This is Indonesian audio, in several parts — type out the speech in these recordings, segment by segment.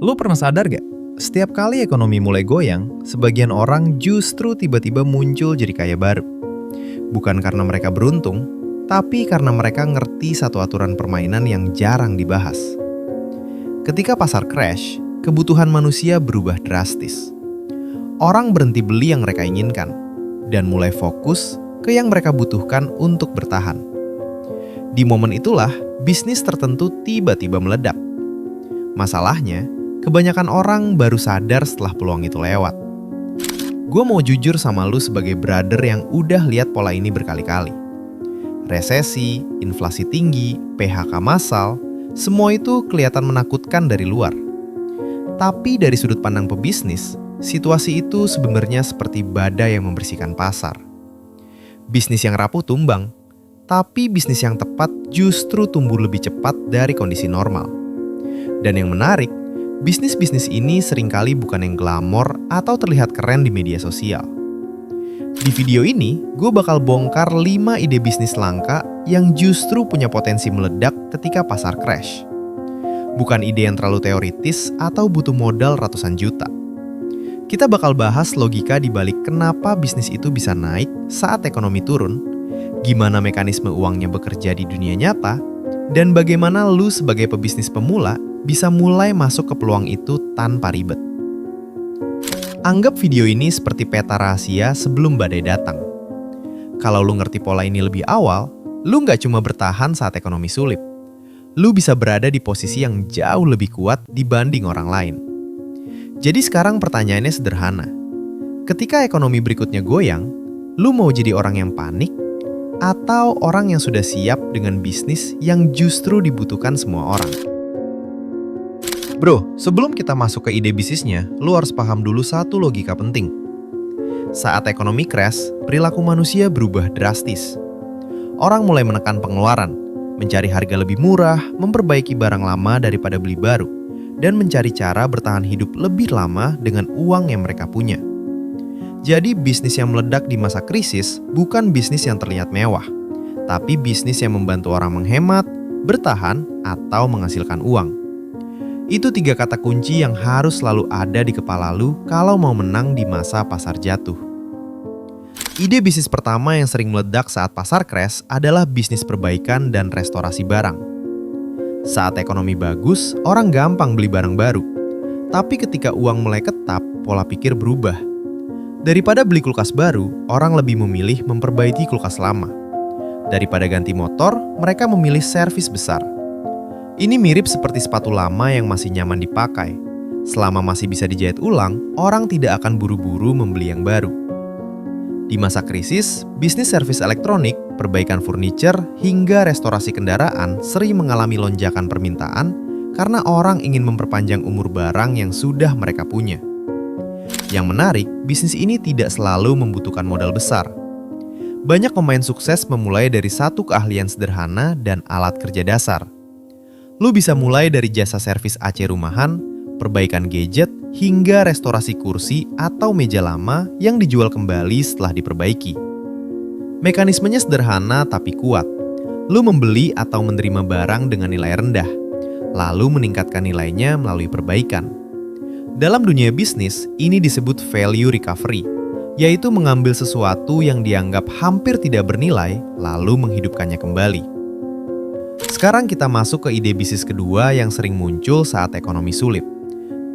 Lu pernah sadar gak? Setiap kali ekonomi mulai goyang, sebagian orang justru tiba-tiba muncul jadi kaya baru. Bukan karena mereka beruntung, tapi karena mereka ngerti satu aturan permainan yang jarang dibahas. Ketika pasar crash, kebutuhan manusia berubah drastis. Orang berhenti beli yang mereka inginkan, dan mulai fokus ke yang mereka butuhkan untuk bertahan. Di momen itulah, bisnis tertentu tiba-tiba meledak. Masalahnya, kebanyakan orang baru sadar setelah peluang itu lewat. Gue mau jujur sama lu sebagai brother yang udah lihat pola ini berkali-kali. Resesi, inflasi tinggi, PHK massal, semua itu kelihatan menakutkan dari luar. Tapi dari sudut pandang pebisnis, situasi itu sebenarnya seperti badai yang membersihkan pasar. Bisnis yang rapuh tumbang, tapi bisnis yang tepat justru tumbuh lebih cepat dari kondisi normal. Dan yang menarik, bisnis-bisnis ini seringkali bukan yang glamor atau terlihat keren di media sosial. Di video ini, gue bakal bongkar 5 ide bisnis langka yang justru punya potensi meledak ketika pasar crash. Bukan ide yang terlalu teoritis atau butuh modal ratusan juta. Kita bakal bahas logika di balik kenapa bisnis itu bisa naik saat ekonomi turun, gimana mekanisme uangnya bekerja di dunia nyata, dan bagaimana lu sebagai pebisnis pemula bisa mulai masuk ke peluang itu tanpa ribet. Anggap video ini seperti peta rahasia sebelum badai datang. Kalau lu ngerti pola ini lebih awal, lu nggak cuma bertahan saat ekonomi sulit. Lu bisa berada di posisi yang jauh lebih kuat dibanding orang lain. Jadi sekarang pertanyaannya sederhana. Ketika ekonomi berikutnya goyang, lu mau jadi orang yang panik atau orang yang sudah siap dengan bisnis yang justru dibutuhkan semua orang? Bro, sebelum kita masuk ke ide bisnisnya, lu harus paham dulu satu logika penting. Saat ekonomi crash, perilaku manusia berubah drastis. Orang mulai menekan pengeluaran, mencari harga lebih murah, memperbaiki barang lama daripada beli baru, dan mencari cara bertahan hidup lebih lama dengan uang yang mereka punya. Jadi bisnis yang meledak di masa krisis bukan bisnis yang terlihat mewah, tapi bisnis yang membantu orang menghemat, bertahan, atau menghasilkan uang. Itu 3 kata kunci yang harus selalu ada di kepala lu kalau mau menang di masa pasar jatuh. Ide bisnis pertama yang sering meledak saat pasar crash adalah bisnis perbaikan dan restorasi barang. Saat ekonomi bagus, orang gampang beli barang baru. Tapi ketika uang mulai ketap, pola pikir berubah. Daripada beli kulkas baru, orang lebih memilih memperbaiki kulkas lama. Daripada ganti motor, mereka memilih servis besar. Ini mirip seperti sepatu lama yang masih nyaman dipakai. Selama masih bisa dijahit ulang, orang tidak akan buru-buru membeli yang baru. Di masa krisis, bisnis servis elektronik, perbaikan furniture, hingga restorasi kendaraan sering mengalami lonjakan permintaan karena orang ingin memperpanjang umur barang yang sudah mereka punya. Yang menarik, bisnis ini tidak selalu membutuhkan modal besar. Banyak pemain sukses memulai dari satu keahlian sederhana dan alat kerja dasar. Lu bisa mulai dari jasa servis AC rumahan, perbaikan gadget, hingga restorasi kursi atau meja lama yang dijual kembali setelah diperbaiki. Mekanismenya sederhana tapi kuat. Lu membeli atau menerima barang dengan nilai rendah, lalu meningkatkan nilainya melalui perbaikan. Dalam dunia bisnis, ini disebut value recovery, yaitu mengambil sesuatu yang dianggap hampir tidak bernilai, lalu menghidupkannya kembali. Sekarang kita masuk ke ide bisnis kedua yang sering muncul saat ekonomi sulit.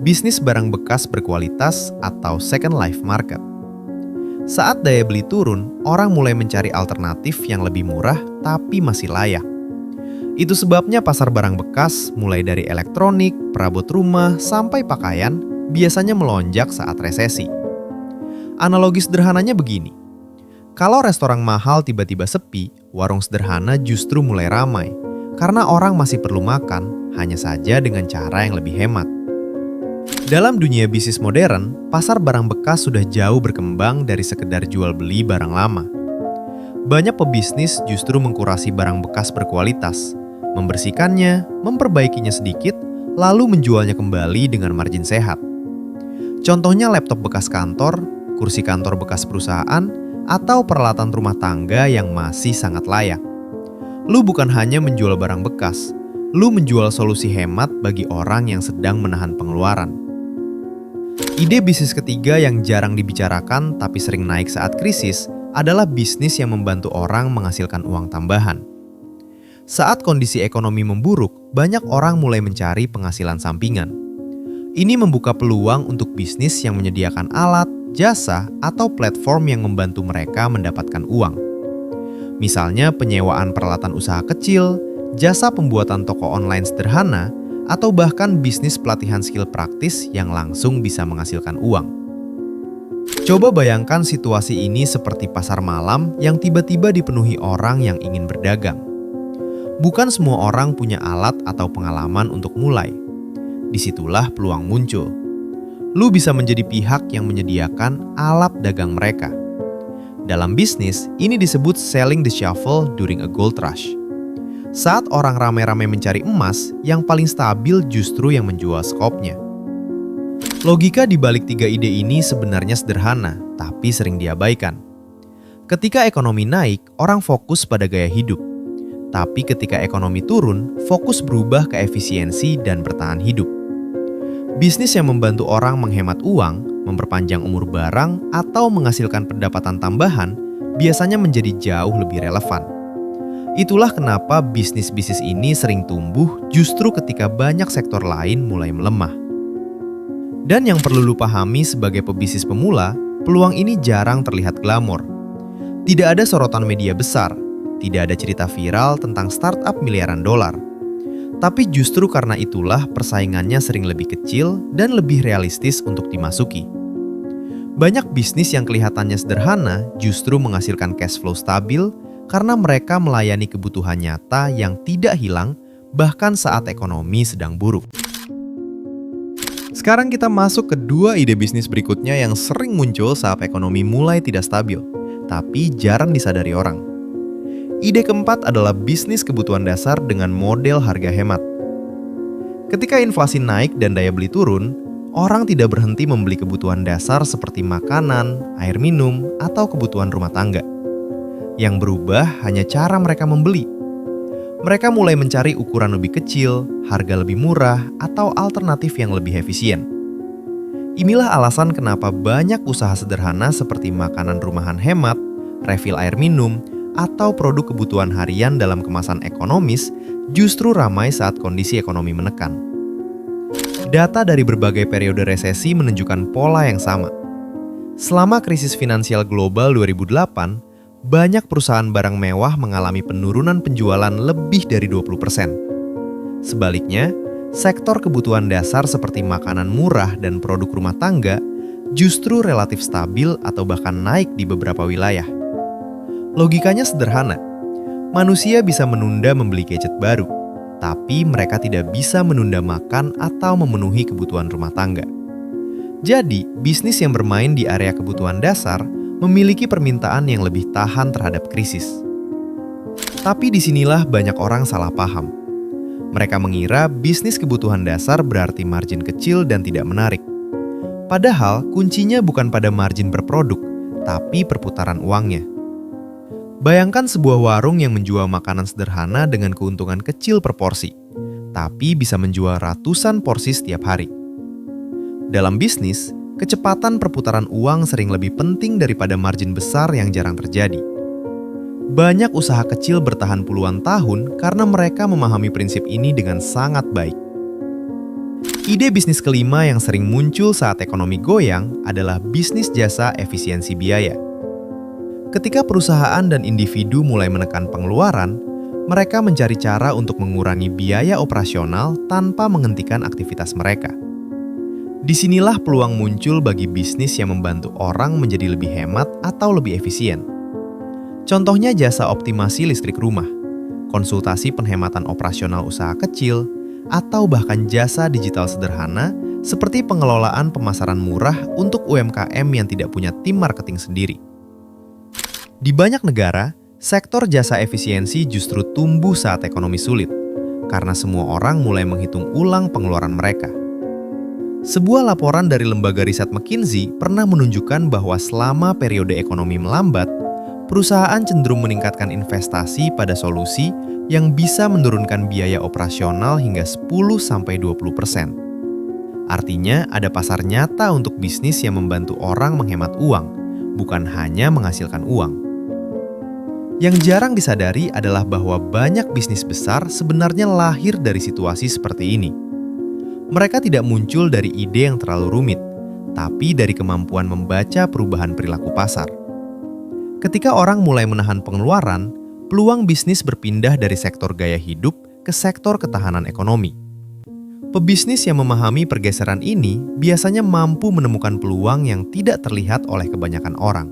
Bisnis barang bekas berkualitas atau second life market. Saat daya beli turun, orang mulai mencari alternatif yang lebih murah tapi masih layak. Itu sebabnya pasar barang bekas mulai dari elektronik, perabot rumah, sampai pakaian biasanya melonjak saat resesi. Analogi sederhananya begini. Kalau restoran mahal tiba-tiba sepi, warung sederhana justru mulai ramai. Karena orang masih perlu makan, hanya saja dengan cara yang lebih hemat. Dalam dunia bisnis modern, pasar barang bekas sudah jauh berkembang dari sekedar jual beli barang lama. Banyak pebisnis justru mengkurasi barang bekas berkualitas, membersihkannya, memperbaikinya sedikit, lalu menjualnya kembali dengan margin sehat. Contohnya laptop bekas kantor, kursi kantor bekas perusahaan, atau peralatan rumah tangga yang masih sangat layak. Lu bukan hanya menjual barang bekas, lu menjual solusi hemat bagi orang yang sedang menahan pengeluaran. Ide bisnis ketiga yang jarang dibicarakan tapi sering naik saat krisis adalah bisnis yang membantu orang menghasilkan uang tambahan. Saat kondisi ekonomi memburuk, banyak orang mulai mencari penghasilan sampingan. Ini membuka peluang untuk bisnis yang menyediakan alat, jasa, atau platform yang membantu mereka mendapatkan uang. Misalnya penyewaan peralatan usaha kecil, jasa pembuatan toko online sederhana, atau bahkan bisnis pelatihan skill praktis yang langsung bisa menghasilkan uang. Coba bayangkan situasi ini seperti pasar malam yang tiba-tiba dipenuhi orang yang ingin berdagang. Bukan semua orang punya alat atau pengalaman untuk mulai. Disitulah peluang muncul. Lu bisa menjadi pihak yang menyediakan alat dagang mereka. Dalam bisnis, ini disebut selling the shovel during a gold rush. Saat orang ramai-ramai mencari emas, yang paling stabil justru yang menjual skopnya. Logika di balik tiga ide ini sebenarnya sederhana, tapi sering diabaikan. Ketika ekonomi naik, orang fokus pada gaya hidup. Tapi ketika ekonomi turun, fokus berubah ke efisiensi dan bertahan hidup. Bisnis yang membantu orang menghemat uang, memperpanjang umur barang, atau menghasilkan pendapatan tambahan biasanya menjadi jauh lebih relevan. Itulah kenapa bisnis-bisnis ini sering tumbuh justru ketika banyak sektor lain mulai melemah. Dan yang perlu lu pahami sebagai pebisnis pemula, peluang ini jarang terlihat glamor. Tidak ada sorotan media besar, tidak ada cerita viral tentang startup miliaran dolar. Tapi justru karena itulah persaingannya sering lebih kecil dan lebih realistis untuk dimasuki. Banyak bisnis yang kelihatannya sederhana justru menghasilkan cash flow stabil karena mereka melayani kebutuhan nyata yang tidak hilang bahkan saat ekonomi sedang buruk. Sekarang kita masuk ke dua ide bisnis berikutnya yang sering muncul saat ekonomi mulai tidak stabil, tapi jarang disadari orang. Ide keempat adalah bisnis kebutuhan dasar dengan model harga hemat. Ketika inflasi naik dan daya beli turun, orang tidak berhenti membeli kebutuhan dasar seperti makanan, air minum, atau kebutuhan rumah tangga. Yang berubah hanya cara mereka membeli. Mereka mulai mencari ukuran lebih kecil, harga lebih murah, atau alternatif yang lebih efisien. Inilah alasan kenapa banyak usaha sederhana seperti makanan rumahan hemat, refill air minum, atau produk kebutuhan harian dalam kemasan ekonomis justru ramai saat kondisi ekonomi menekan. Data dari berbagai periode resesi menunjukkan pola yang sama. Selama krisis finansial global 2008, banyak perusahaan barang mewah mengalami penurunan penjualan lebih dari 20%. Sebaliknya, sektor kebutuhan dasar seperti makanan murah dan produk rumah tangga justru relatif stabil atau bahkan naik di beberapa wilayah. Logikanya sederhana, manusia bisa menunda membeli gadget baru, tapi mereka tidak bisa menunda makan atau memenuhi kebutuhan rumah tangga. Jadi, bisnis yang bermain di area kebutuhan dasar memiliki permintaan yang lebih tahan terhadap krisis. Tapi disinilah banyak orang salah paham. Mereka mengira bisnis kebutuhan dasar berarti margin kecil dan tidak menarik. Padahal kuncinya bukan pada margin per produk, tapi perputaran uangnya. Bayangkan sebuah warung yang menjual makanan sederhana dengan keuntungan kecil per porsi, tapi bisa menjual ratusan porsi setiap hari. Dalam bisnis, kecepatan perputaran uang sering lebih penting daripada margin besar yang jarang terjadi. Banyak usaha kecil bertahan puluhan tahun karena mereka memahami prinsip ini dengan sangat baik. Ide bisnis kelima yang sering muncul saat ekonomi goyang adalah bisnis jasa efisiensi biaya. Ketika perusahaan dan individu mulai menekan pengeluaran, mereka mencari cara untuk mengurangi biaya operasional tanpa menghentikan aktivitas mereka. Disinilah peluang muncul bagi bisnis yang membantu orang menjadi lebih hemat atau lebih efisien. Contohnya jasa optimasi listrik rumah, konsultasi penghematan operasional usaha kecil, atau bahkan jasa digital sederhana seperti pengelolaan pemasaran murah untuk UMKM yang tidak punya tim marketing sendiri. Di banyak negara, sektor jasa efisiensi justru tumbuh saat ekonomi sulit, karena semua orang mulai menghitung ulang pengeluaran mereka. Sebuah laporan dari lembaga riset McKinsey pernah menunjukkan bahwa selama periode ekonomi melambat, perusahaan cenderung meningkatkan investasi pada solusi yang bisa menurunkan biaya operasional hingga 10-20%. Artinya, ada pasar nyata untuk bisnis yang membantu orang menghemat uang, bukan hanya menghasilkan uang. Yang jarang disadari adalah bahwa banyak bisnis besar sebenarnya lahir dari situasi seperti ini. Mereka tidak muncul dari ide yang terlalu rumit, tapi dari kemampuan membaca perubahan perilaku pasar. Ketika orang mulai menahan pengeluaran, peluang bisnis berpindah dari sektor gaya hidup ke sektor ketahanan ekonomi. Pebisnis yang memahami pergeseran ini biasanya mampu menemukan peluang yang tidak terlihat oleh kebanyakan orang.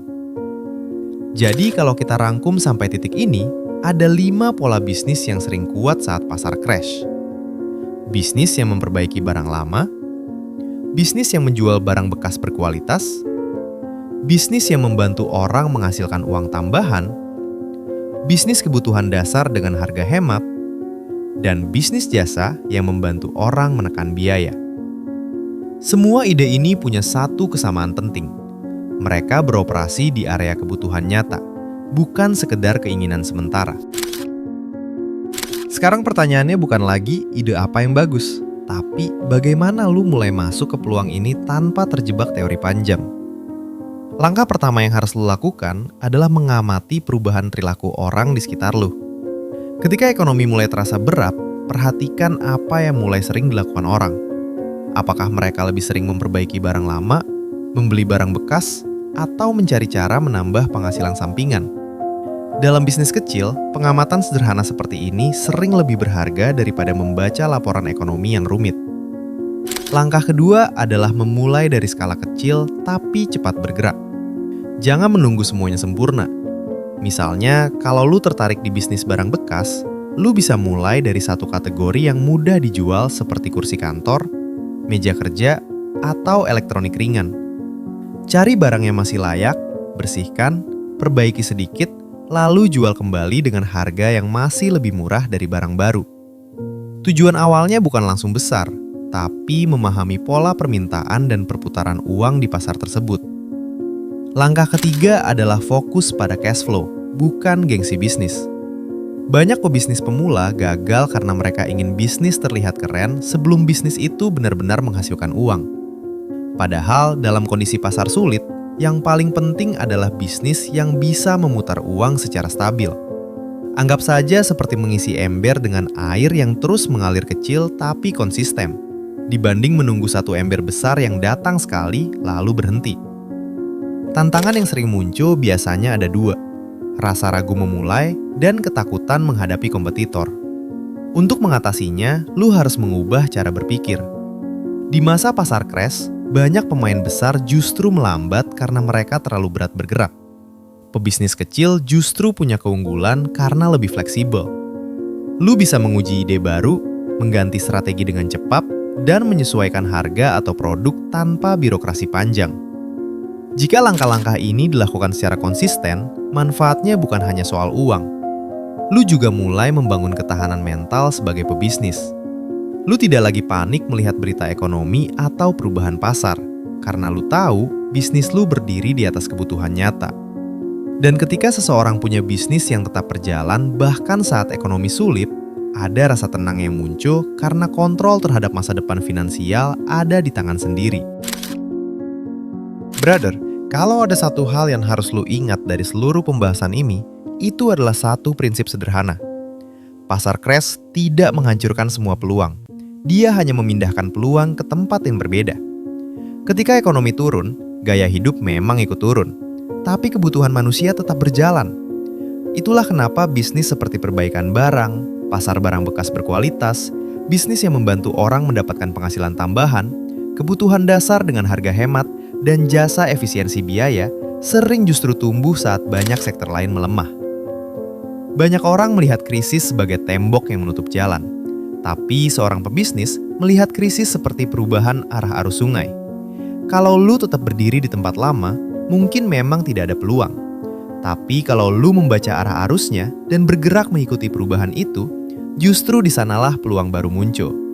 Jadi kalau kita rangkum sampai titik ini, ada 5 pola bisnis yang sering kuat saat pasar crash. Bisnis yang memperbaiki barang lama, bisnis yang menjual barang bekas berkualitas, bisnis yang membantu orang menghasilkan uang tambahan, bisnis kebutuhan dasar dengan harga hemat, dan bisnis jasa yang membantu orang menekan biaya. Semua ide ini punya satu kesamaan penting. Mereka beroperasi di area kebutuhan nyata, bukan sekedar keinginan sementara. Sekarang pertanyaannya bukan lagi ide apa yang bagus, tapi bagaimana lu mulai masuk ke peluang ini tanpa terjebak teori panjang. Langkah pertama yang harus lo lakukan adalah mengamati perubahan perilaku orang di sekitar lo. Ketika ekonomi mulai terasa berat, perhatikan apa yang mulai sering dilakukan orang. Apakah mereka lebih sering memperbaiki barang lama, membeli barang bekas, atau mencari cara menambah penghasilan sampingan? Dalam bisnis kecil, pengamatan sederhana seperti ini sering lebih berharga daripada membaca laporan ekonomi yang rumit. Langkah kedua adalah memulai dari skala kecil tapi cepat bergerak. Jangan menunggu semuanya sempurna. Misalnya, kalau lu tertarik di bisnis barang bekas, lu bisa mulai dari satu kategori yang mudah dijual seperti kursi kantor, meja kerja, atau elektronik ringan. Cari barang yang masih layak, bersihkan, perbaiki sedikit, lalu jual kembali dengan harga yang masih lebih murah dari barang baru. Tujuan awalnya bukan langsung besar, tapi memahami pola permintaan dan perputaran uang di pasar tersebut. Langkah ketiga adalah fokus pada cash flow, bukan gengsi bisnis. Banyak pebisnis pemula gagal karena mereka ingin bisnis terlihat keren sebelum bisnis itu benar-benar menghasilkan uang. Padahal dalam kondisi pasar sulit, yang paling penting adalah bisnis yang bisa memutar uang secara stabil. Anggap saja seperti mengisi ember dengan air yang terus mengalir kecil tapi konsisten, dibanding menunggu satu ember besar yang datang sekali lalu berhenti. Tantangan yang sering muncul biasanya ada 2, rasa ragu memulai dan ketakutan menghadapi kompetitor. Untuk mengatasinya, lu harus mengubah cara berpikir. Di masa pasar crash, banyak pemain besar justru melambat karena mereka terlalu berat bergerak. Pebisnis kecil justru punya keunggulan karena lebih fleksibel. Lu bisa menguji ide baru, mengganti strategi dengan cepat, dan menyesuaikan harga atau produk tanpa birokrasi panjang. Jika langkah-langkah ini dilakukan secara konsisten, manfaatnya bukan hanya soal uang. Lu juga mulai membangun ketahanan mental sebagai pebisnis. Lu tidak lagi panik melihat berita ekonomi atau perubahan pasar, karena lu tahu bisnis lu berdiri di atas kebutuhan nyata. Dan ketika seseorang punya bisnis yang tetap berjalan bahkan saat ekonomi sulit, ada rasa tenang yang muncul karena kontrol terhadap masa depan finansial ada di tangan sendiri. Brother, kalau ada satu hal yang harus lu ingat dari seluruh pembahasan ini, itu adalah satu prinsip sederhana. Pasar crash tidak menghancurkan semua peluang. Dia hanya memindahkan peluang ke tempat yang berbeda. Ketika ekonomi turun, gaya hidup memang ikut turun. Tapi kebutuhan manusia tetap berjalan. Itulah kenapa bisnis seperti perbaikan barang, pasar barang bekas berkualitas, bisnis yang membantu orang mendapatkan penghasilan tambahan, kebutuhan dasar dengan harga hemat, dan jasa efisiensi biaya sering justru tumbuh saat banyak sektor lain melemah. Banyak orang melihat krisis sebagai tembok yang menutup jalan, tapi seorang pebisnis melihat krisis seperti perubahan arah arus sungai. Kalau lu tetap berdiri di tempat lama, mungkin memang tidak ada peluang. Tapi kalau lu membaca arah arusnya dan bergerak mengikuti perubahan itu, justru di sanalah peluang baru muncul.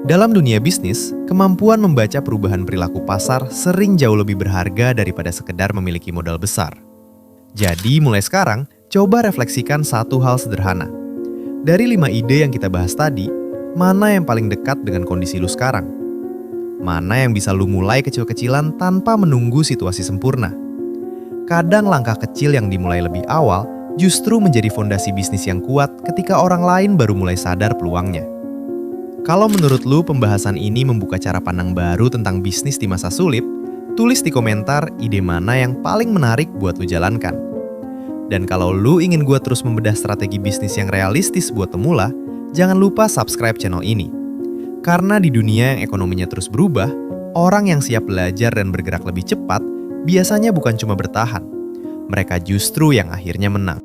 Dalam dunia bisnis, kemampuan membaca perubahan perilaku pasar sering jauh lebih berharga daripada sekedar memiliki modal besar. Jadi mulai sekarang, coba refleksikan satu hal sederhana. Dari 5 ide yang kita bahas tadi, mana yang paling dekat dengan kondisi lu sekarang? Mana yang bisa lu mulai kecil-kecilan tanpa menunggu situasi sempurna? Kadang langkah kecil yang dimulai lebih awal justru menjadi fondasi bisnis yang kuat ketika orang lain baru mulai sadar peluangnya. Kalau menurut lu pembahasan ini membuka cara pandang baru tentang bisnis di masa sulit, tulis di komentar ide mana yang paling menarik buat lu jalankan. Dan kalau lu ingin gua terus membedah strategi bisnis yang realistis buat pemula, jangan lupa subscribe channel ini. Karena di dunia yang ekonominya terus berubah, orang yang siap belajar dan bergerak lebih cepat biasanya bukan cuma bertahan, mereka justru yang akhirnya menang.